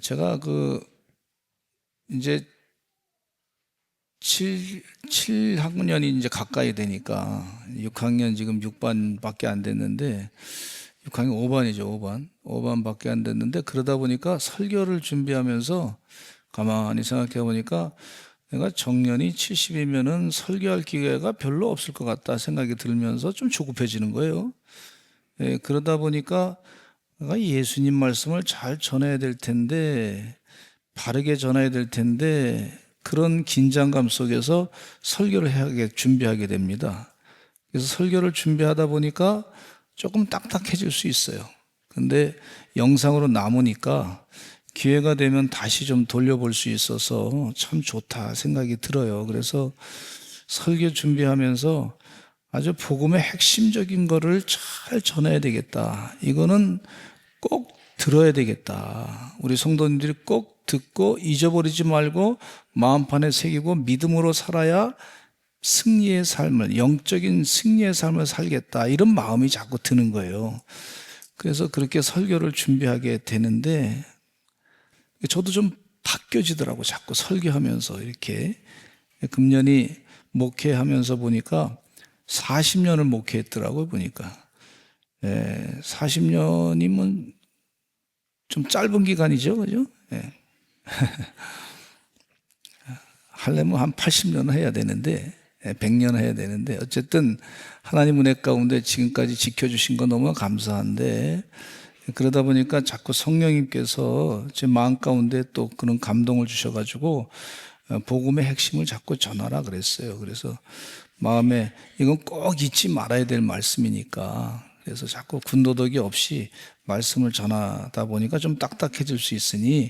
제가 이제 7학년이 이제 가까이 되니까 6학년 지금 6반밖에 안 됐는데 6학년 5반이죠. 5반밖에 안 됐는데 그러다 보니까 설교를 준비하면서 가만히 생각해 보니까 내가 정년이 70이면은 설교할 기회가 별로 없을 것 같다 생각이 들면서 좀 조급해지는 거예요. 그러다 보니까 내가 예수님 말씀을 잘 전해야 될 텐데, 바르게 전해야 될 텐데, 그런 긴장감 속에서 설교를 준비하게 됩니다. 그래서 설교를 준비하다 보니까 조금 딱딱해질 수 있어요. 근데 영상으로 남으니까 기회가 되면 다시 좀 돌려볼 수 있어서 참 좋다 생각이 들어요. 그래서 설교 준비하면서 아주 복음의 핵심적인 거를 잘 전해야 되겠다. 이거는 꼭 들어야 되겠다. 우리 성도님들이 꼭 듣고 잊어버리지 말고 마음판에 새기고 믿음으로 살아야 승리의 삶을, 영적인 승리의 삶을 살겠다. 이런 마음이 자꾸 드는 거예요. 그래서 그렇게 설교를 준비하게 되는데 저도 좀 바뀌어지더라고. 자꾸 설교하면서 이렇게. 금년이 목회하면서 보니까 40년을 목회했더라고요. 보니까 40년이면 좀 짧은 기간이죠, 그죠? 하려면 한 80년은 해야 되는데 100년 해야 되는데 어쨌든 하나님 은혜 가운데 지금까지 지켜주신 거 너무 감사한데 그러다 보니까 자꾸 성령님께서 제 마음 가운데 또 그런 감동을 주셔가지고 복음의 핵심을 자꾸 전하라 그랬어요. 그래서 마음에 이건 꼭 잊지 말아야 될 말씀이니까 그래서 자꾸 군더더기 없이 말씀을 전하다 보니까 좀 딱딱해질 수 있으니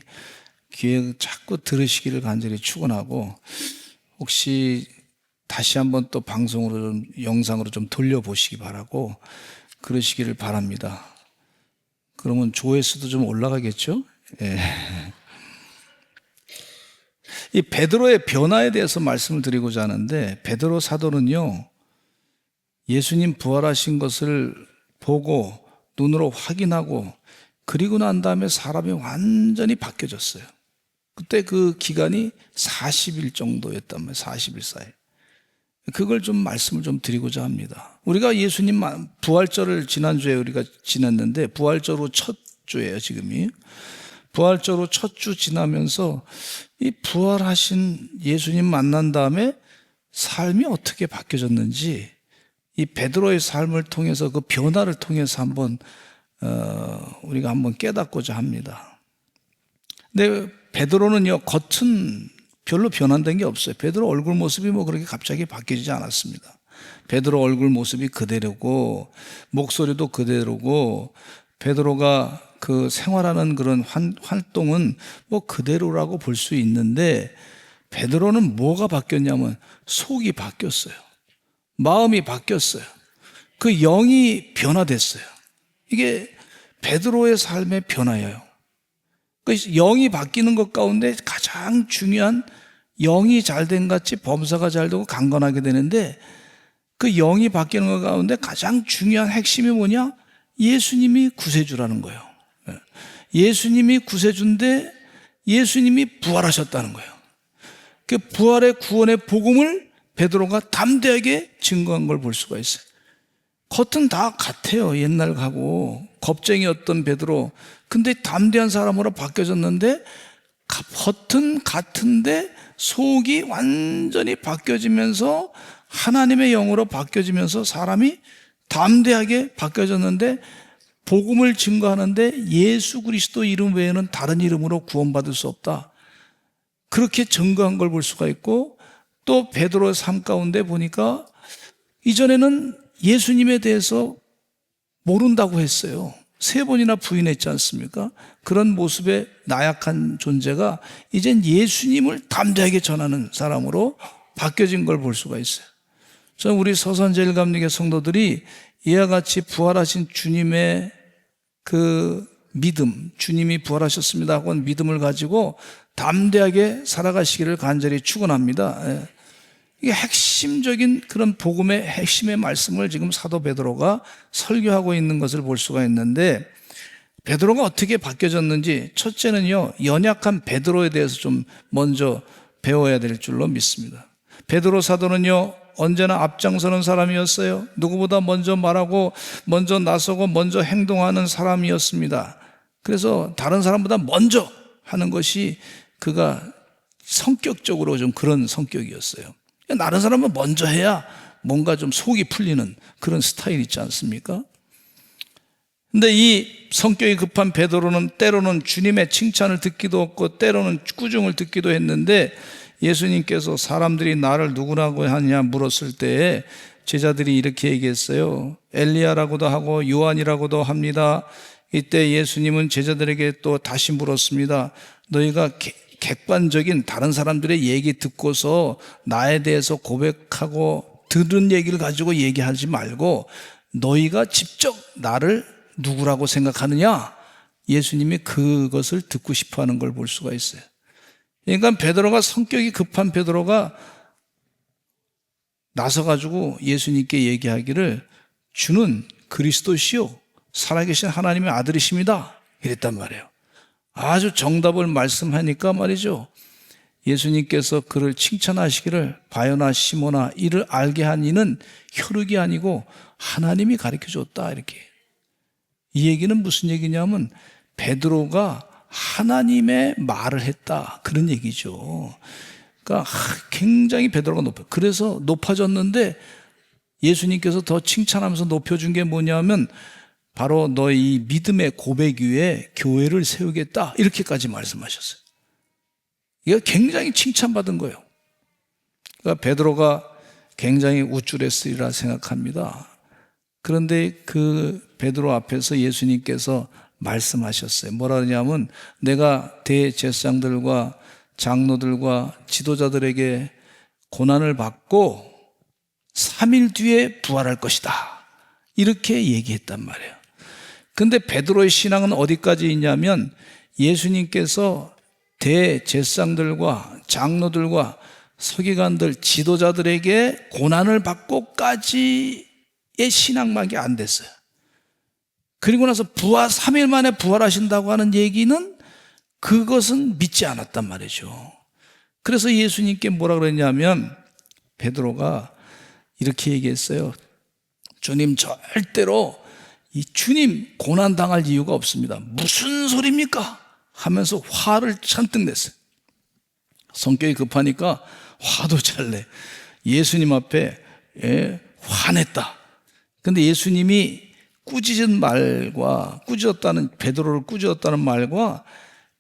귀에 자꾸 들으시기를 간절히 축원하고 혹시 다시 한번 또 방송으로 영상으로 좀 돌려보시기 바라고 그러시기를 바랍니다. 그러면 조회수도 좀 올라가겠죠? 이 베드로의 변화에 대해서 말씀을 드리고자 하는데 베드로 사도는요 예수님 부활하신 것을 보고 눈으로 확인하고 그리고 난 다음에 사람이 완전히 바뀌어졌어요. 그때 그 기간이 40일 정도였단 말이에요. 40일 사이. 그걸 좀 말씀을 좀 드리고자 합니다. 우리가 예수님 부활절을 지난주에 우리가 지냈는데 부활절로 첫 주예요, 지금이. 부활절로 첫 주 지나면서 이 부활하신 예수님 만난 다음에 삶이 어떻게 바뀌어졌는지 이 베드로의 삶을 통해서 그 변화를 통해서 한번 우리가 한번 깨닫고자 합니다. 근데 베드로는요 겉은 별로 변환된 게 없어요. 베드로 얼굴 모습이 뭐 그렇게 갑자기 바뀌지 않았습니다. 베드로 얼굴 모습이 그대로고 목소리도 그대로고 베드로가 그 생활하는 그런 활동은 뭐 그대로라고 볼 수 있는데 베드로는 뭐가 바뀌었냐면 속이 바뀌었어요. 마음이 바뀌었어요. 그 영이 변화됐어요. 이게 베드로의 삶의 변화예요. 그 영이 바뀌는 것 가운데 가장 중요한 영이 잘된 같이 범사가 잘 되고 강건하게 되는데 그 영이 바뀌는 것 가운데 가장 중요한 핵심이 뭐냐? 예수님이 구세주라는 거예요. 예수님이 구세주인데 예수님이 부활하셨다는 거예요. 그 부활의 구원의 복음을 베드로가 담대하게 증거한 걸 볼 수가 있어요. 겉은 다 같아요. 옛날하고 겁쟁이였던 베드로. 근데 담대한 사람으로 바뀌어졌는데 겉은 같은데 속이 완전히 바뀌어지면서 하나님의 영으로 바뀌어지면서 사람이 담대하게 바뀌어졌는데 복음을 증거하는데 예수 그리스도 이름 외에는 다른 이름으로 구원받을 수 없다. 그렇게 증거한 걸 볼 수가 있고 또 베드로의 삶 가운데 보니까 이전에는 예수님에 대해서 모른다고 했어요. 3번이나 부인했지 않습니까? 그런 모습의 나약한 존재가 이젠 예수님을 담대하게 전하는 사람으로 바뀌어진 걸 볼 수가 있어요. 저는 우리 서산제일감리교 성도들이 이와 같이 부활하신 주님의 그 믿음, 주님이 부활하셨습니다 하고 믿음을 가지고 담대하게 살아가시기를 간절히 축원합니다. 이게 핵심적인 그런 복음의 핵심의 말씀을 지금 사도 베드로가 설교하고 있는 것을 볼 수가 있는데 베드로가 어떻게 바뀌어졌는지 첫째는요, 연약한 베드로에 대해서 좀 먼저 배워야 될 줄로 믿습니다. 베드로 사도는요, 언제나 앞장서는 사람이었어요. 누구보다 먼저 말하고 먼저 나서고 먼저 행동하는 사람이었습니다. 그래서 다른 사람보다 먼저 하는 것이 그가 성격적으로 좀 그런 성격이었어요. 다른 사람은 먼저 해야 뭔가 좀 속이 풀리는 그런 스타일 있지 않습니까? 근데 이 성격이 급한 베드로는 때로는 주님의 칭찬을 듣기도 했고 때로는 꾸중을 듣기도 했는데, 예수님께서 사람들이 나를 누구라고 하냐 물었을 때에 제자들이 이렇게 얘기했어요. 엘리야라고도 하고 요한이라고도 합니다. 이때 예수님은 제자들에게 또 다시 물었습니다. 너희가 객관적인 다른 사람들의 얘기 듣고서 나에 대해서 고백하고 들은 얘기를 가지고 얘기하지 말고 너희가 직접 나를 누구라고 생각하느냐? 예수님이 그것을 듣고 싶어 하는 걸 볼 수가 있어요. 그러니까 베드로가, 성격이 급한 베드로가 나서가지고 예수님께 얘기하기를 주는 그리스도시요 살아계신 하나님의 아들이십니다 이랬단 말이에요. 아주 정답을 말씀하니까 말이죠, 예수님께서 그를 칭찬하시기를 바요나 시모나 이를 알게 한 이는 혈육이 아니고 하나님이 가르쳐줬다 이렇게. 이 얘기는 무슨 얘기냐면 베드로가 하나님의 말을 했다 그런 얘기죠. 그러니까 굉장히 베드로가 높아요. 그래서 높아졌는데 예수님께서 더 칭찬하면서 높여준 게 뭐냐면 바로 너희 믿음의 고백 위에 교회를 세우겠다 이렇게까지 말씀하셨어요. 이거 굉장히 칭찬받은 거예요. 그러니까 베드로가 굉장히 우쭐했으리라 생각합니다. 그런데 그 베드로 앞에서 예수님께서 말씀하셨어요. 뭐라 그러냐면 내가 대제사장들과 장로들과 지도자들에게 고난을 받고 3일 뒤에 부활할 것이다 이렇게 얘기했단 말이에요. 근데 베드로의 신앙은 어디까지 있냐면 예수님께서 대제사장들과 장로들과 서기관들, 지도자들에게 고난을 받고까지의 신앙밖에 안 됐어요. 그리고 나서 3일 만에 부활하신다고 하는 얘기는 그것은 믿지 않았단 말이죠. 그래서 예수님께 뭐라 그랬냐면 베드로가 이렇게 얘기했어요. 주님, 절대로 이 주님 고난당할 이유가 없습니다. 무슨 소리입니까? 하면서 화를 잔뜩 냈어요. 성격이 급하니까 화도 잘 내. 예수님 앞에 화냈다. 근데 예수님이 꾸짖은 말과 베드로를 꾸짖었다는 말과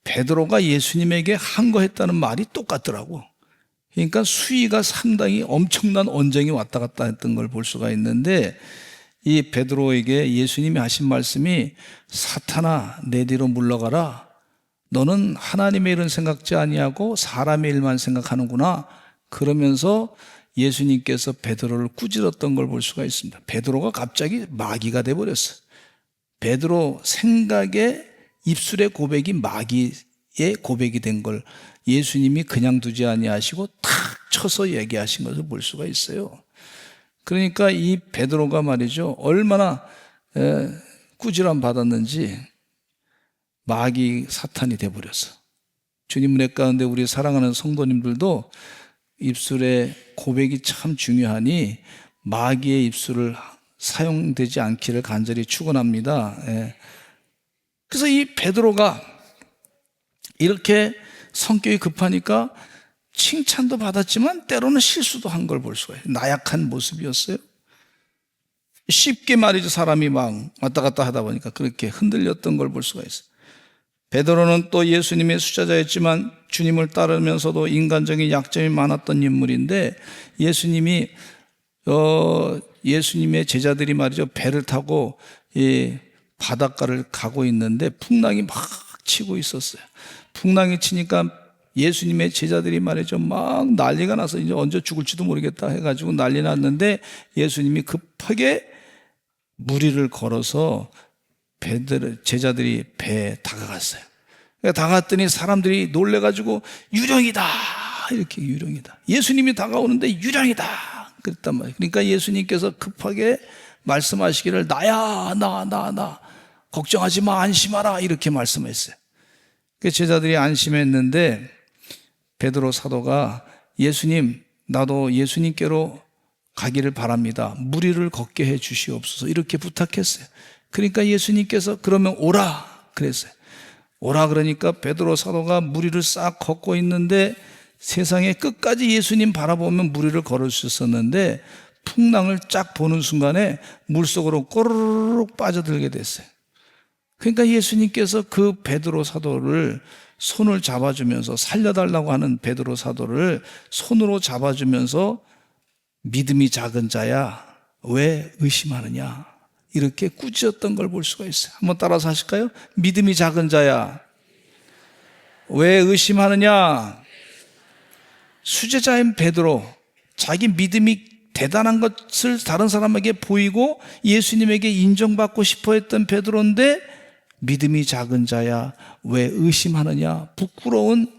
베드로가 예수님에게 항거했다는 말이 똑같더라고. 그러니까 수위가 상당히 엄청난 언쟁이 왔다 갔다 했던 걸 볼 수가 있는데, 이 베드로에게 예수님이 하신 말씀이 사탄아 내 뒤로 물러가라. 너는 하나님의 일은 생각지 아니하고 사람의 일만 생각하는구나. 그러면서 예수님께서 베드로를 꾸짖었던 걸 볼 수가 있습니다. 베드로가 갑자기 마귀가 돼버렸어요. 베드로 생각에 입술의 고백이 마귀의 고백이 된 걸 예수님이 그냥 두지 아니하시고 탁 쳐서 얘기하신 것을 볼 수가 있어요. 그러니까 이 베드로가 말이죠, 얼마나 꾸지람 받았는지 마귀 사탄이 돼버렸어. 주님 은혜 가운데 우리 사랑하는 성도님들도 입술의 고백이 참 중요하니 마귀의 입술을 사용되지 않기를 간절히 축원합니다. 그래서 이 베드로가 이렇게 성격이 급하니까 칭찬도 받았지만 때로는 실수도 한 걸 볼 수가 있어요. 나약한 모습이었어요. 쉽게 말이죠, 사람이 막 왔다 갔다 하다 보니까 그렇게 흔들렸던 걸 볼 수가 있어요. 베드로는 또 예수님의 수제자였지만 주님을 따르면서도 인간적인 약점이 많았던 인물인데, 예수님의 제자들이 말이죠, 배를 타고 이 바닷가를 가고 있는데 풍랑이 막 치고 있었어요. 풍랑이 치니까 예수님의 제자들이 말이죠, 막 난리가 나서 이제 언제 죽을지도 모르겠다 해가지고 난리 났는데 예수님이 급하게 무리를 걸어서 제자들이 배에 다가갔어요. 다가갔더니 사람들이 놀래가지고 유령이다 이렇게, 유령이다, 예수님이 다가오는데 유령이다 그랬단 말이에요. 그러니까 예수님께서 급하게 말씀하시기를 나야 나 걱정하지 마, 안심하라, 이렇게 말씀했어요. 그 제자들이 안심했는데 베드로 사도가 예수님, 나도 예수님께로 가기를 바랍니다. 무리를 걷게 해 주시옵소서, 이렇게 부탁했어요. 그러니까 예수님께서 그러면 오라 그랬어요. 오라 그러니까 베드로 사도가 무리를 싹 걷고 있는데 세상의 끝까지 예수님 바라보면 무리를 걸을 수 있었는데 풍랑을 쫙 보는 순간에 물속으로 꼬르륵 빠져들게 됐어요. 그러니까 예수님께서 그 베드로 사도를 손을 잡아주면서, 살려달라고 하는 베드로 사도를 손으로 잡아주면서 믿음이 작은 자야 왜 의심하느냐, 이렇게 꾸짖었던 걸 볼 수가 있어요. 한번 따라서 하실까요? 믿음이 작은 자야 왜 의심하느냐. 수제자인 베드로, 자기 믿음이 대단한 것을 다른 사람에게 보이고 예수님에게 인정받고 싶어 했던 베드로인데 믿음이 작은 자야 왜 의심하느냐, 부끄러운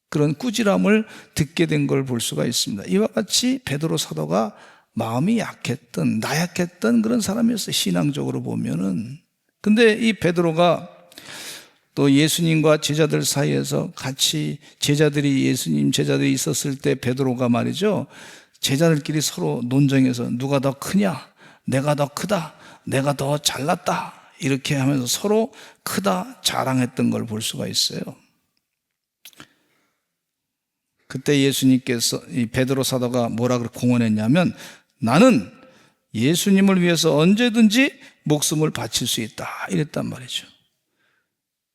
그런 꾸지람을 듣게 된 걸 볼 수가 있습니다. 이와 같이 베드로 사도가 마음이 약했던, 나약했던 그런 사람이었어요, 신앙적으로 보면은. 근데 이 베드로가 또 예수님과 제자들 사이에서 같이 예수님 제자들이 있었을 때 베드로가 말이죠, 제자들끼리 서로 논쟁해서 누가 더 크냐, 내가 더 크다, 내가 더 잘났다, 이렇게 하면서 서로 크다 자랑했던 걸 볼 수가 있어요. 그때 예수님께서, 이 베드로 사도가 뭐라 그렇게 공언했냐면, 나는 예수님을 위해서 언제든지 목숨을 바칠 수 있다, 이랬단 말이죠.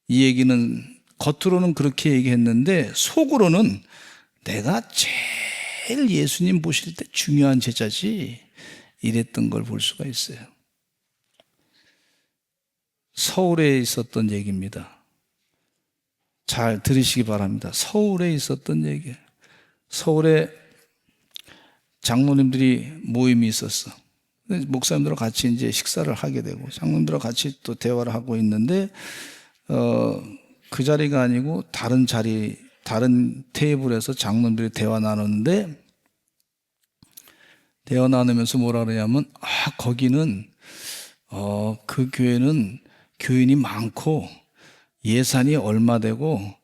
이 얘기는 겉으로는 그렇게 얘기했는데 속으로는 내가 제일 예수님 보실 때 중요한 제자지, 이랬던 걸 볼 수가 있어요. 서울에 있었던 얘기입니다. 잘 들으시기 바랍니다. 서울에 있었던 얘기예요. 서울에 장로님들이 모임이 있었어. 목사님들과 같이 이제 식사를 하게 되고 장로님들과 같이 또 대화를 하고 있는데 그 자리가 아니고 다른 자리, 다른 테이블에서 장로님들이 대화 나누는데, 대화 나누면서 뭐라 그러냐면, 거기는 그 교회는 교인이 많고 예산이 얼마 되고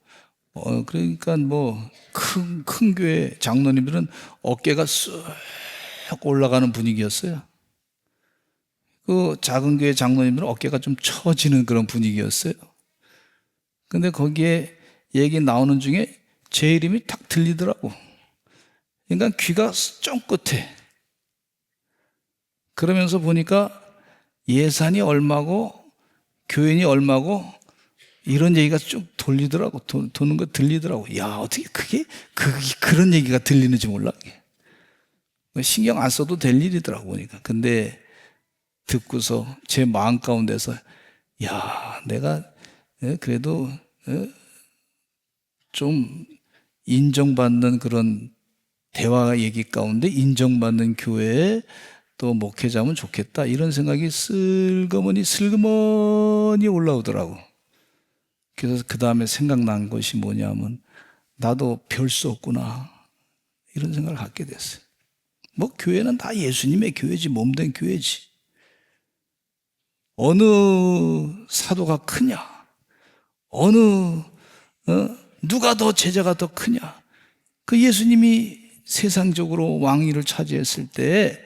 그러니까 뭐 큰 교회 장로님들은 어깨가 쑥 올라가는 분위기였어요. 그 작은 교회 장로님들은 어깨가 좀 처지는 그런 분위기였어요. 근데 거기에 얘기 나오는 중에 제 이름이 딱 들리더라고. 그러니까 귀가 쫑긋해. 그러면서 보니까 예산이 얼마고 교인이 얼마고 이런 얘기가 쭉 돌리더라고. 도는 거 들리더라고. 야, 어떻게 그런 얘기가 들리는지 몰라. 신경 안 써도 될 일이더라고 보니까. 근데 듣고서 제 마음 가운데서, 야, 내가 그래도 좀 인정받는 그런 대화 얘기 가운데 인정받는 교회에 또 목회자면 좋겠다, 이런 생각이 슬그머니 올라오더라고. 그래서 그 다음에 생각난 것이 뭐냐면, 나도 별 수 없구나, 이런 생각을 갖게 됐어요. 뭐 교회는 다 예수님의 교회지, 몸된 교회지. 어느 사도가 크냐, 누가 더 제자가 더 크냐. 그 예수님이 세상적으로 왕위를 차지했을 때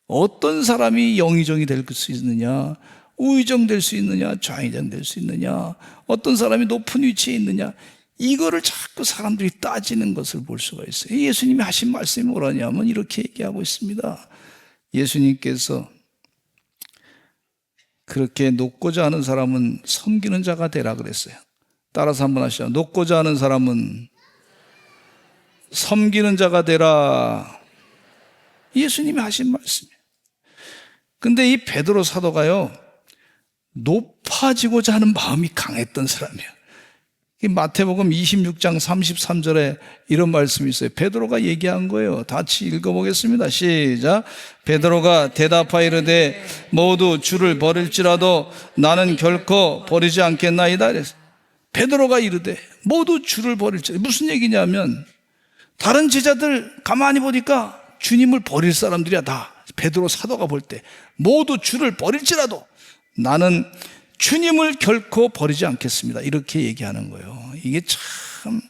어떤 사람이 영의정이 될 수 있느냐, 우의정 될 수 있느냐, 좌의정 될 수 있느냐, 어떤 사람이 높은 위치에 있느냐, 이거를 자꾸 사람들이 따지는 것을 볼 수가 있어요. 예수님이 하신 말씀이 뭐라냐면 이렇게 얘기하고 있습니다. 예수님께서 그렇게 높고자 하는 사람은 섬기는 자가 되라 그랬어요. 따라서 한번 하시죠. 높고자 하는 사람은 섬기는 자가 되라. 예수님이 하신 말씀이에요. 근데 이 베드로 사도가요, 높아지고자 하는 마음이 강했던 사람이에요. 마태복음 26장 33절에 이런 말씀이 있어요. 베드로가 얘기한 거예요. 같이 읽어보겠습니다. 시작. 베드로가 대답하여 이르되 모두 주를 버릴지라도 나는 결코 버리지 않겠나이다. 베드로가 이르되 모두 주를 버릴지라도, 무슨 얘기냐면 다른 제자들 가만히 보니까 주님을 버릴 사람들이야. 다 베드로 사도가 볼 때 모두 주를 버릴지라도 나는 주님을 결코 버리지 않겠습니다. 이렇게 얘기하는 거예요. 이게 참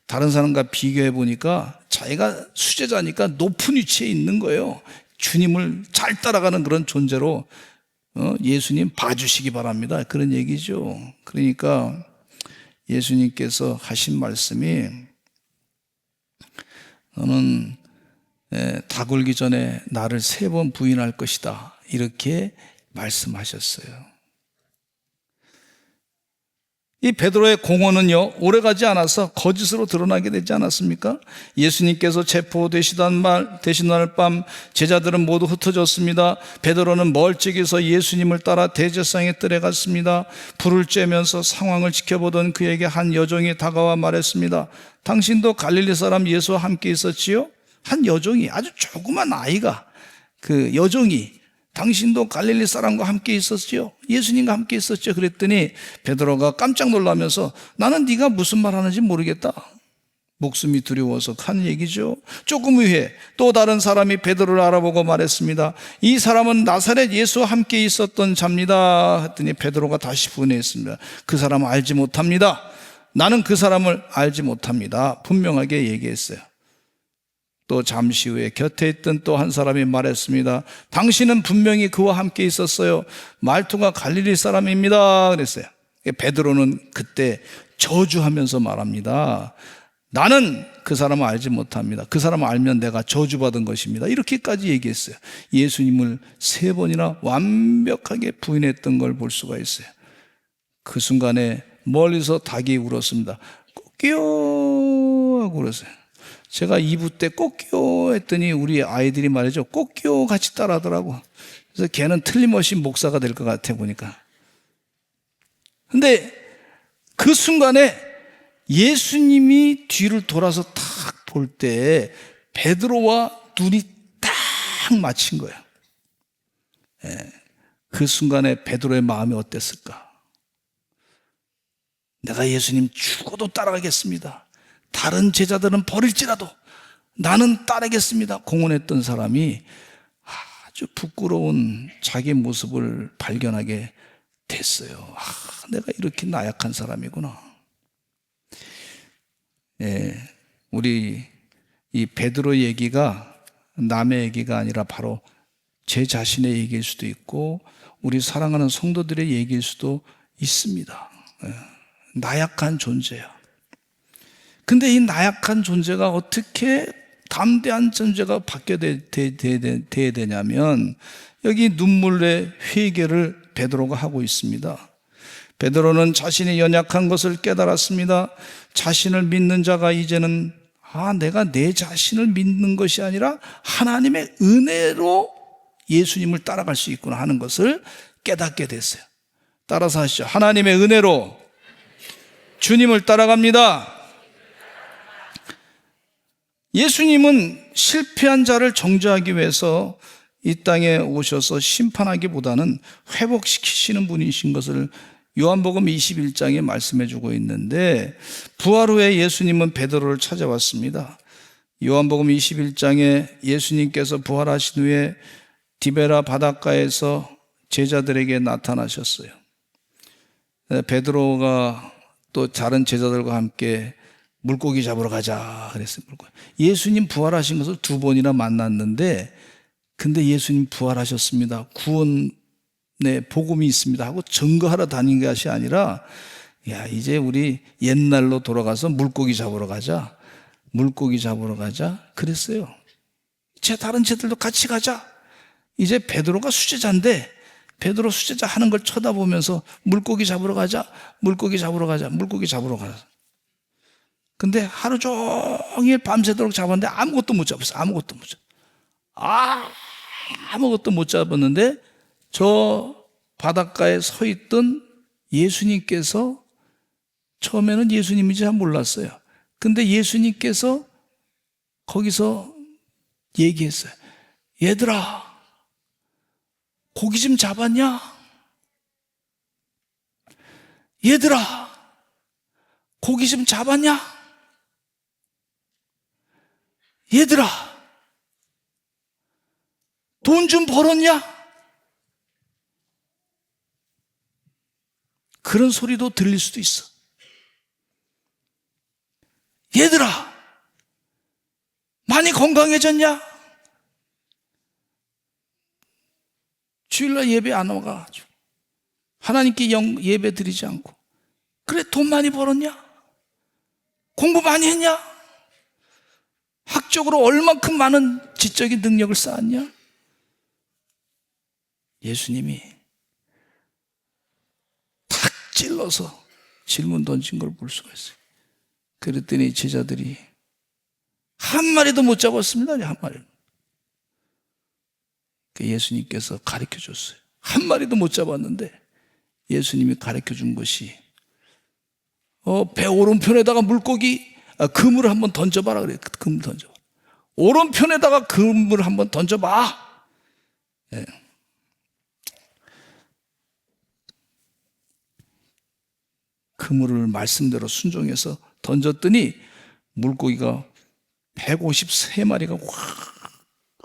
다른 사람과 비교해 보니까 자기가 수제자니까 높은 위치에 있는 거예요. 주님을 잘 따라가는 그런 존재로 예수님 봐주시기 바랍니다. 그런 얘기죠. 그러니까 예수님께서 하신 말씀이 너는 다 굴기 전에 나를 3번 부인할 것이다. 이렇게 말씀하셨어요. 이 베드로의 공언은요, 오래가지 않아서 거짓으로 드러나게 되지 않았습니까? 예수님께서 체포되시던 날 밤 제자들은 모두 흩어졌습니다. 베드로는 멀찍이서 예수님을 따라 대제사장의 뜰에 갔습니다. 불을 쬐면서 상황을 지켜보던 그에게 한 여종이 다가와 말했습니다. 당신도 갈릴리 사람 예수와 함께 있었지요? 한 여종이, 아주 조그만 아이가, 그 여종이 당신도 갈릴리 사람과 함께 있었지요? 예수님과 함께 있었죠? 그랬더니 베드로가 깜짝 놀라면서 나는 네가 무슨 말 하는지 모르겠다. 목숨이 두려워서 하는 얘기죠. 조금 후에 또 다른 사람이 베드로를 알아보고 말했습니다. 이 사람은 나사렛 예수와 함께 있었던 자입니다. 했더니 베드로가 다시 부인했습니다. 그 사람을 알지 못합니다. 나는 그 사람을 알지 못합니다. 분명하게 얘기했어요. 또 잠시 후에 곁에 있던 또 한 사람이 말했습니다. 당신은 분명히 그와 함께 있었어요. 말투가 갈릴리 사람입니다. 그랬어요. 베드로는 그때 저주하면서 말합니다. 나는 그 사람을 알지 못합니다. 그 사람을 알면 내가 저주받은 것입니다. 이렇게까지 얘기했어요. 예수님을 3번이나 완벽하게 부인했던 걸 볼 수가 있어요. 그 순간에 멀리서 닭이 울었습니다. 꼬끼요 하고 울었어요. 제가 2부 때 꼬끼요 했더니 우리 아이들이 말이죠. 꼬끼요 같이 따라하더라고. 그래서 걔는 틀림없이 목사가 될 것 같아 보니까. 근데 그 순간에 예수님이 뒤를 돌아서 탁 볼 때 베드로와 눈이 딱 맞힌 거예요. 그 순간에 베드로의 마음이 어땠을까? 내가 예수님 죽어도 따라가겠습니다. 다른 제자들은 버릴지라도 나는 따르겠습니다. 공언했던 사람이 아주 부끄러운 자기 모습을 발견하게 됐어요. 내가 이렇게 나약한 사람이구나. 우리 이 베드로 얘기가 남의 얘기가 아니라 바로 제 자신의 얘기일 수도 있고 우리 사랑하는 성도들의 얘기일 수도 있습니다. 나약한 존재야. 근데 이 나약한 존재가 어떻게 담대한 존재가 바뀌어야 되냐면 여기 눈물의 회개를 베드로가 하고 있습니다. 베드로는 자신이 연약한 것을 깨달았습니다. 자신을 믿는 자가 이제는 내가 내 자신을 믿는 것이 아니라 하나님의 은혜로 예수님을 따라갈 수 있구나 하는 것을 깨닫게 됐어요. 따라서 하시죠. 하나님의 은혜로 주님을 따라갑니다. 예수님은 실패한 자를 정죄하기 위해서 이 땅에 오셔서 심판하기보다는 회복시키시는 분이신 것을 요한복음 21장에 말씀해 주고 있는데 부활 후에 예수님은 베드로를 찾아왔습니다. 요한복음 21장에 예수님께서 부활하신 후에 디베라 바닷가에서 제자들에게 나타나셨어요. 베드로가 또 다른 제자들과 함께 물고기 잡으러 가자 그랬어요. 예수님 부활하신 것을 2번이나 만났는데 근데 예수님 부활하셨습니다. 구원의 복음이 있습니다 하고 증거하러 다닌 것이 아니라 이제 우리 옛날로 돌아가서 물고기 잡으러 가자. 물고기 잡으러 가자 그랬어요. 다른 제들도 같이 가자. 이제 베드로가 수제자인데 베드로 수제자 하는 걸 쳐다보면서 물고기 잡으러 가자. 물고기 잡으러 가자. 물고기 잡으러 가자. 근데 하루 종일 밤새도록 잡았는데 아무것도 못 잡았어. 아무것도 못 잡았어. 아무것도 못 잡았는데 저 바닷가에 서 있던 예수님께서 처음에는 예수님인지 잘 몰랐어요. 근데 예수님께서 거기서 얘기했어요. 얘들아, 고기 좀 잡았냐? 얘들아, 고기 좀 잡았냐? 얘들아, 돈 좀 벌었냐? 그런 소리도 들릴 수도 있어. 얘들아, 많이 건강해졌냐? 주일날 예배 안 와가지고 하나님께 예배 드리지 않고, 그래 돈 많이 벌었냐? 공부 많이 했냐? 학적으로 얼만큼 많은 지적인 능력을 쌓았냐? 예수님이 탁 찔러서 질문 던진 걸 볼 수가 있어요. 그랬더니 제자들이 한 마리도 못 잡았습니다. 한 마리. 예수님께서 가르쳐 줬어요. 한 마리도 못 잡았는데 예수님이 가르쳐 준 것이 배 오른편에다가 그물을 한번 던져봐라 그래요. 그물 던져봐. 오른편에다가 그물을 한번 던져봐. 네. 그물을 말씀대로 순종해서 던졌더니 물고기가 153마리가 확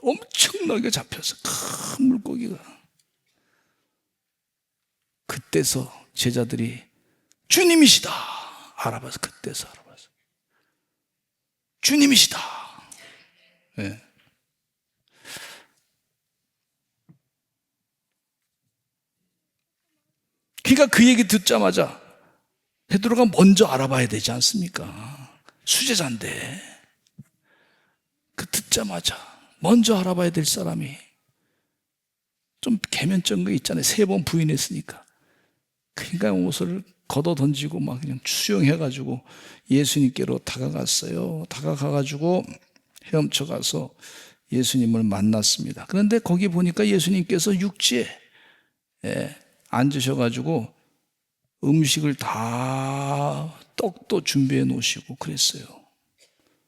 엄청나게 잡혀서 큰 물고기가. 그때서 제자들이 주님이시다 알아봐서, 그때서 알아봐서 주님이시다. 네. 그러니까 그 얘기 듣자마자 베드로가 먼저 알아봐야 되지 않습니까? 수제자인데. 그 듣자마자 먼저 알아봐야 될 사람이 좀 개면적인 거 있잖아요. 3번 부인했으니까. 그러니까 옷을 걷어 던지고 막 그냥 수영해가지고 예수님께로 다가갔어요. 다가가가지고 헤엄쳐 가서 예수님을 만났습니다. 그런데 거기 보니까 예수님께서 육지에 앉으셔가지고 음식을 다 떡도 준비해 놓으시고 그랬어요.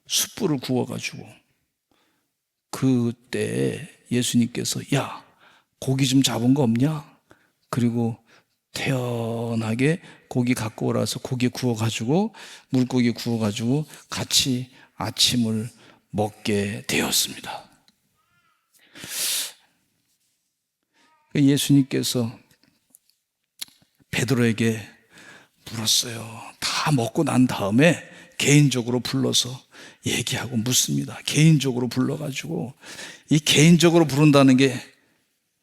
숯불을 구워가지고. 그때 예수님께서 야, 고기 좀 잡은 거 없냐? 그리고 태연하게 고기 갖고 오라서 고기 구워가지고, 물고기 구워가지고 같이 아침을 먹게 되었습니다. 예수님께서 베드로에게 물었어요. 다 먹고 난 다음에 개인적으로 불러서 얘기하고 묻습니다. 개인적으로 불러가지고, 이 개인적으로 부른다는 게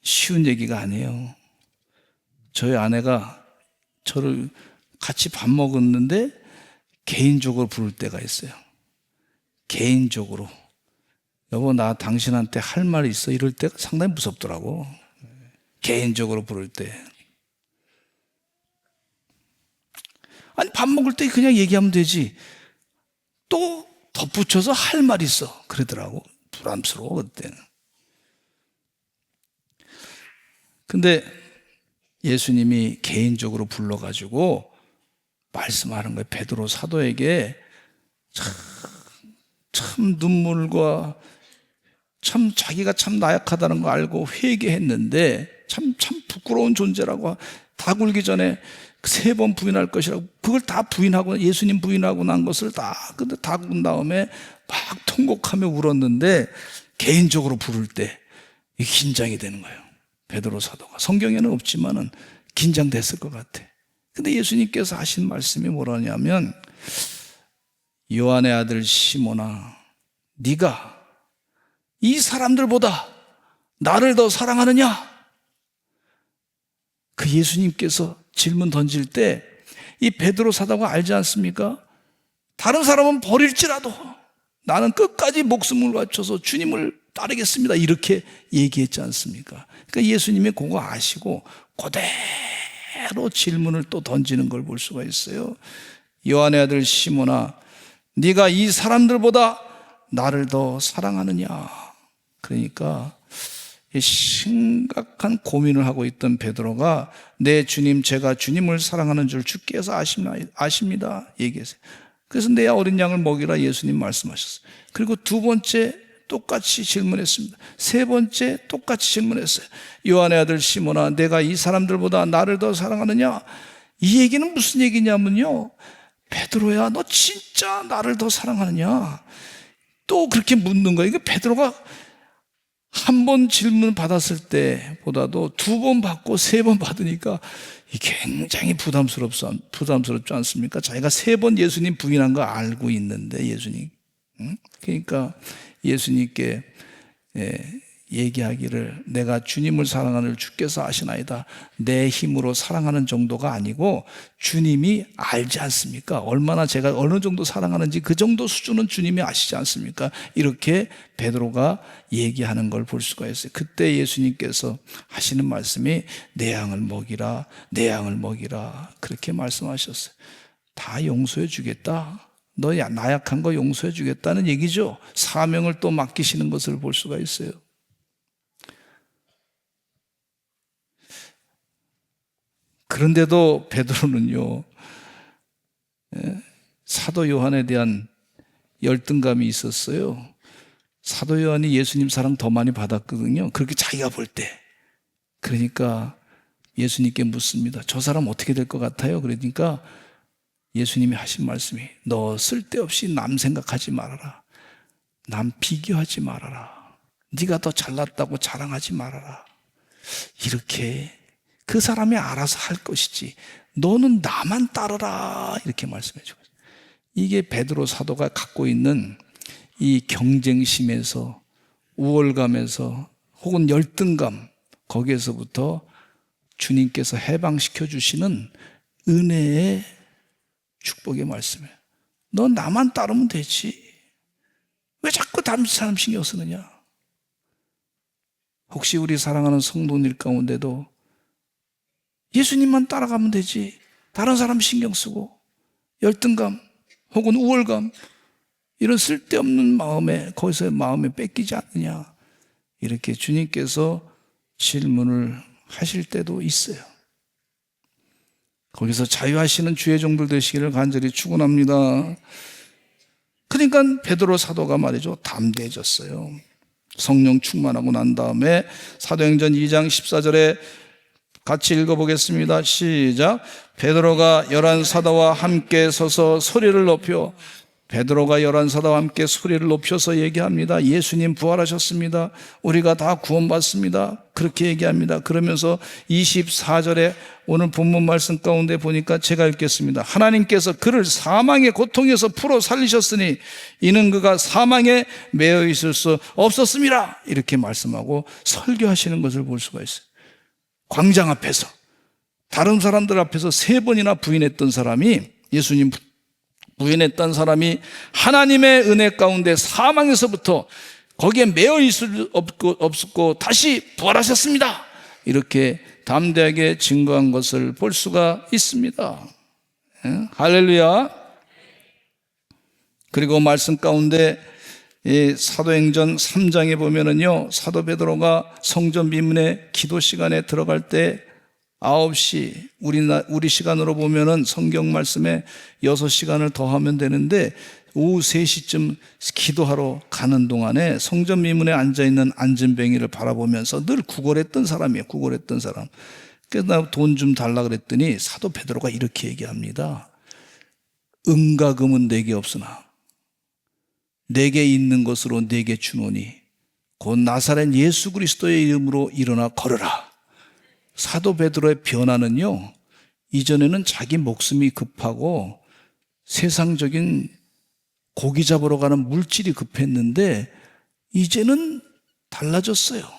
쉬운 얘기가 아니에요. 저희 아내가 저를 같이 밥 먹었는데 개인적으로 부를 때가 있어요. 개인적으로. 여보, 나 당신한테 할 말이 있어. 이럴 때가 상당히 무섭더라고. 개인적으로 부를 때. 아니, 밥 먹을 때 그냥 얘기하면 되지. 또 덧붙여서 할 말이 있어. 그러더라고. 부담스러워, 그때는. 근데 예수님이 개인적으로 불러가지고 말씀하는 거예요. 베드로 사도에게 참 눈물과 참 자기가 참 나약하다는 거 알고 회개했는데 참 부끄러운 존재라고, 다 굴기 전에 3번 부인할 것이라고, 그걸 다 부인하고, 예수님 부인하고 난 것을 근데 다 군 다음에 막 통곡하며 울었는데 개인적으로 부를 때 긴장이 되는 거예요. 베드로 사도가. 성경에는 없지만은 긴장됐을 것 같아. 근데 예수님께서 하신 말씀이 뭐라냐면, 요한의 아들 시몬아, 네가 이 사람들보다 나를 더 사랑하느냐? 그 예수님께서 질문 던질 때 이 베드로 사도가 알지 않습니까? 다른 사람은 버릴지라도 나는 끝까지 목숨을 바쳐서 주님을 따르겠습니다, 이렇게 얘기했지 않습니까? 그러니까 예수님이 그거 아시고 그대로 질문을 또 던지는 걸 볼 수가 있어요. 요한의 아들 시몬아, 네가 이 사람들보다 나를 더 사랑하느냐? 그러니까 심각한 고민을 하고 있던 베드로가 네 주님, 제가 주님을 사랑하는 줄 주께서 아십니다 얘기했어요. 그래서 내 어린 양을 먹이라 예수님 말씀하셨어요. 그리고 2번째 똑같이 질문했습니다. 3번째 똑같이 질문했어요. 요한의 아들 시몬아, 내가 이 사람들보다 나를 더 사랑하느냐? 이 얘기는 무슨 얘기냐면요, 베드로야, 너 진짜 나를 더 사랑하느냐? 또 그렇게 묻는 거예요. 이게 베드로가 한 번 질문 받았을 때보다도 2번 받고 3번 받으니까 이게 굉장히 부담스럽지 않습니까? 자기가 3번 예수님 부인한 거 알고 있는데 예수님. 그러니까 예수님께 얘기하기를 내가 주님을 사랑하는 주께서 아시나이다. 내 힘으로 사랑하는 정도가 아니고 주님이 알지 않습니까? 얼마나 제가 어느 정도 사랑하는지 그 정도 수준은 주님이 아시지 않습니까? 이렇게 베드로가 얘기하는 걸 볼 수가 있어요. 그때 예수님께서 하시는 말씀이 내 양을 먹이라, 내 양을 먹이라 그렇게 말씀하셨어요. 다 용서해 주겠다. 너 나약한 거 용서해 주겠다는 얘기죠. 사명을 또 맡기시는 것을 볼 수가 있어요. 그런데도 베드로는요, 사도 요한에 대한 열등감이 있었어요. 사도 요한이 예수님 사랑 더 많이 받았거든요. 그렇게 자기가 볼 때. 그러니까 예수님께 묻습니다. 저 사람 어떻게 될 것 같아요? 그러니까 예수님이 하신 말씀이 너 쓸데없이 남 생각하지 말아라. 남 비교하지 말아라. 네가 더 잘났다고 자랑하지 말아라. 이렇게 그 사람이 알아서 할 것이지 너는 나만 따르라 이렇게 말씀해 주고 있어요. 이게 베드로 사도가 갖고 있는 이 경쟁심에서 우월감에서 혹은 열등감 거기에서부터 주님께서 해방시켜 주시는 은혜의 축복의 말씀이에요. 너 나만 따르면 되지 왜 자꾸 다른 사람 신경 쓰느냐. 혹시 우리 사랑하는 성도들 가운데도 예수님만 따라가면 되지 다른 사람 신경 쓰고 열등감 혹은 우월감 이런 쓸데없는 마음에 거기서 마음에 뺏기지 않느냐 이렇게 주님께서 질문을 하실 때도 있어요. 거기서 자유하시는 주의 종들 되시기를 간절히 축원합니다. 그러니까 베드로 사도가 말이죠 담대해졌어요. 성령 충만하고 난 다음에 사도행전 2장 14절에 같이 읽어보겠습니다. 시작. 베드로가 11사도와 함께 서서 소리를 높여 베드로가 11사도와 함께 소리를 높여서 얘기합니다. 예수님 부활하셨습니다. 우리가 다 구원받습니다. 그렇게 얘기합니다. 그러면서 24절에 오늘 본문 말씀 가운데 보니까 제가 읽겠습니다. 하나님께서 그를 사망의 고통에서 풀어 살리셨으니 이는 그가 사망에 매여 있을 수 없었습니다. 이렇게 말씀하고 설교하시는 것을 볼 수가 있어요. 광장 앞에서 다른 사람들 앞에서 3번이나 부인했던 사람이 예수님 부인했던 사람이 하나님의 은혜 가운데 사망에서부터 거기에 매여 있을 수 없었고 다시 부활하셨습니다. 이렇게 담대하게 증거한 것을 볼 수가 있습니다. 할렐루야. 그리고 말씀 가운데 사도행전 3장에 보면은요, 사도 베드로가 성전 비문의 기도 시간에 들어갈 때 9시, 우리 시간으로 보면은 성경 말씀에 6시간을 더하면 되는데 오후 3시쯤 기도하러 가는 동안에 성전 미문에 앉아있는 안진뱅이를 바라보면서 늘 구걸했던 사람이에요. 구걸했던 사람. 그래서 나 돈 좀 달라 그랬더니 사도 베드로가 이렇게 얘기합니다. 은과 금은 내게 없으나 내게 있는 것으로 내게 주노니 곧 나사렛 예수 그리스도의 이름으로 일어나 걸으라. 사도 베드로의 변화는요, 이전에는 자기 목숨이 급하고 세상적인 고기 잡으러 가는 물질이 급했는데 이제는 달라졌어요.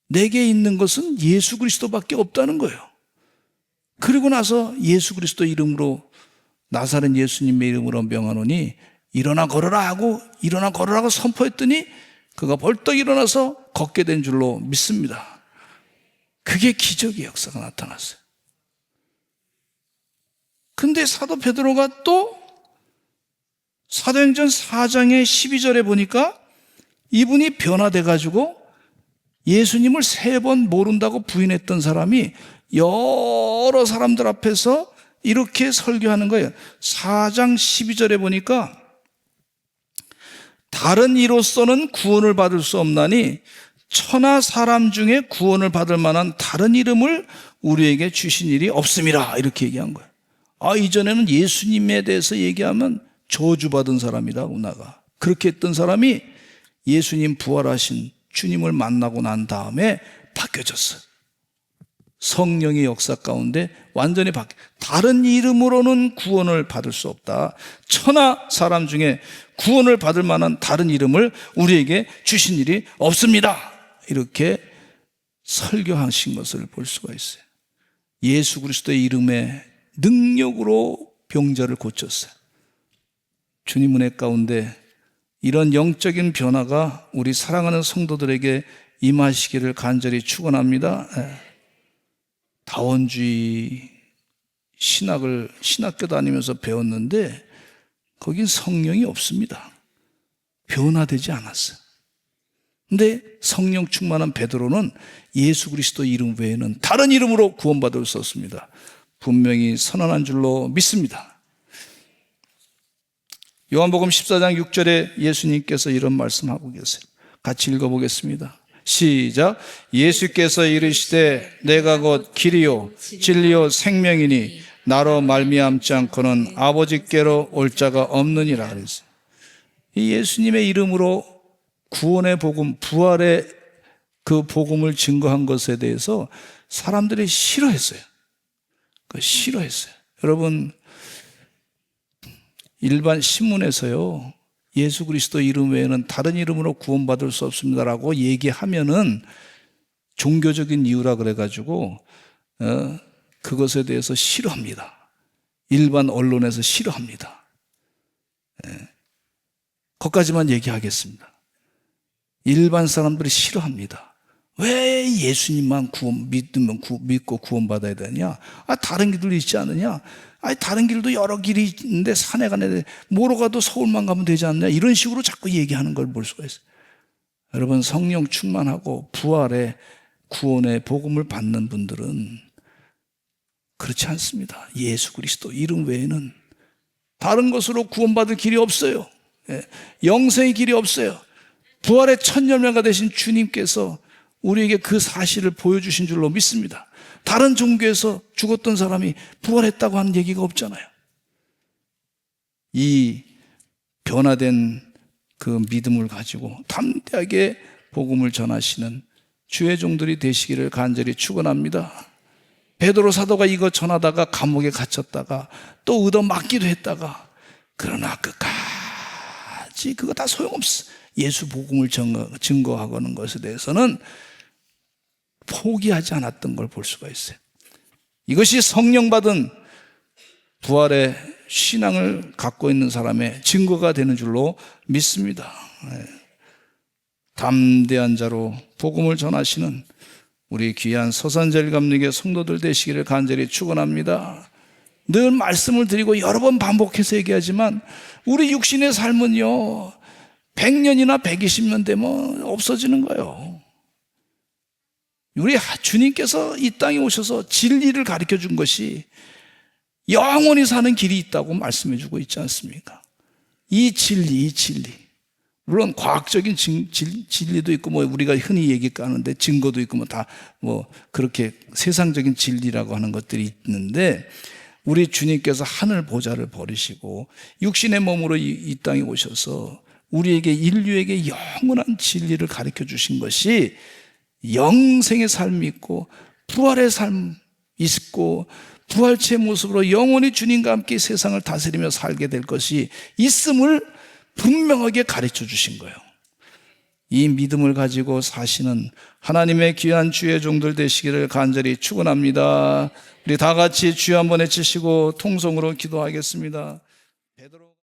내게 있는 것은 예수 그리스도밖에 없다는 거예요. 그리고 나서 예수 그리스도 이름으로 나사렛 예수님의 이름으로 명하노니 일어나 걸어라 하고 일어나 걸으라고 선포했더니 그가 벌떡 일어나서 걷게 된 줄로 믿습니다. 그게 기적의 역사가 나타났어요. 근데 사도 베드로가 또 사도행전 4장의 12절에 보니까 이분이 변화돼가지고 예수님을 3번 모른다고 부인했던 사람이 여러 사람들 앞에서 이렇게 설교하는 거예요. 4장 12절에 보니까 다른 이로서는 구원을 받을 수 없나니 천하 사람 중에 구원을 받을 만한 다른 이름을 우리에게 주신 일이 없음이라 이렇게 얘기한 거예요. 이전에는 예수님에 대해서 얘기하면 저주받은 사람이라고 나가. 그렇게 했던 사람이 예수님 부활하신 주님을 만나고 난 다음에 바뀌어졌어요. 성령의 역사 가운데 완전히 다른 이름으로는 구원을 받을 수 없다. 천하 사람 중에 구원을 받을 만한 다른 이름을 우리에게 주신 일이 없습니다. 이렇게 설교하신 것을 볼 수가 있어요. 예수 그리스도의 이름의 능력으로 병자를 고쳤어요. 주님 은혜 가운데 이런 영적인 변화가 우리 사랑하는 성도들에게 임하시기를 간절히 축원합니다. 다원주의 신학교 다니면서 배웠는데 거긴 성령이 없습니다. 변화되지 않았어요. 근데 성령 충만한 베드로는 예수 그리스도 이름 외에는 다른 이름으로 구원받을 수 없습니다. 분명히 선언한 줄로 믿습니다. 요한복음 14장 6절에 예수님께서 이런 말씀하고 계세요. 같이 읽어보겠습니다. 시작. 예수께서 이르시되 내가 곧 길이요 진리요 생명이니 나로 말미암지 않고는 아버지께로 올 자가 없느니라 그랬어요. 이 예수님의 이름으로 구원의 복음, 부활의 그 복음을 증거한 것에 대해서 사람들이 싫어했어요. 싫어했어요. 여러분, 일반 신문에서요, 예수 그리스도 이름 외에는 다른 이름으로 구원받을 수 없습니다라고 얘기하면은 종교적인 이유라 그래가지고 그것에 대해서 싫어합니다. 일반 언론에서 싫어합니다. 거기까지만 얘기하겠습니다. 일반 사람들이 싫어합니다. 왜 예수님만 믿고 구원받아야 되냐? 다른 길도 있지 않느냐? 다른 길도 여러 길이 있는데 산에 가는데 뭐로 가도 서울만 가면 되지 않느냐? 이런 식으로 자꾸 얘기하는 걸 볼 수가 있어요. 여러분, 성령 충만하고 부활의 구원의 복음을 받는 분들은 그렇지 않습니다. 예수 그리스도 이름 외에는 다른 것으로 구원받을 길이 없어요. 영생의 길이 없어요. 부활의 첫 열매가 되신 주님께서 우리에게 그 사실을 보여주신 줄로 믿습니다. 다른 종교에서 죽었던 사람이 부활했다고 하는 얘기가 없잖아요. 이 변화된 그 믿음을 가지고 담대하게 복음을 전하시는 주의 종들이 되시기를 간절히 축원합니다. 베드로 사도가 이거 전하다가 감옥에 갇혔다가 또 얻어맞기도 했다가, 그러나 끝까지 그거 다 소용없어. 예수 복음을 증거하는 것에 대해서는 포기하지 않았던 걸 볼 수가 있어요. 이것이 성령 받은 부활의 신앙을 갖고 있는 사람의 증거가 되는 줄로 믿습니다. 담대한 자로 복음을 전하시는 우리 귀한 서산제일 감리교 성도들 되시기를 간절히 축원합니다. 늘 말씀을 드리고 여러 번 반복해서 얘기하지만 우리 육신의 삶은요, 100년이나 120년 되면 없어지는 거예요. 우리 주님께서 이 땅에 오셔서 진리를 가르쳐 준 것이 영원히 사는 길이 있다고 말씀해 주고 있지 않습니까? 이 진리. 물론 과학적인 진리도 있고, 우리가 흔히 얘기하는데 증거도 있고, 다 그렇게 세상적인 진리라고 하는 것들이 있는데, 우리 주님께서 하늘 보좌를 버리시고 육신의 몸으로 이 땅에 오셔서 우리에게, 인류에게 영원한 진리를 가르쳐 주신 것이 영생의 삶이 있고 부활의 삶이 있고 부활체의 모습으로 영원히 주님과 함께 세상을 다스리며 살게 될 것이 있음을 분명하게 가르쳐 주신 거예요. 이 믿음을 가지고 사시는 하나님의 귀한 주의 종들 되시기를 간절히 축원합니다. 우리 다 같이 주여 한번 외치시고 통성으로 기도하겠습니다. 베드로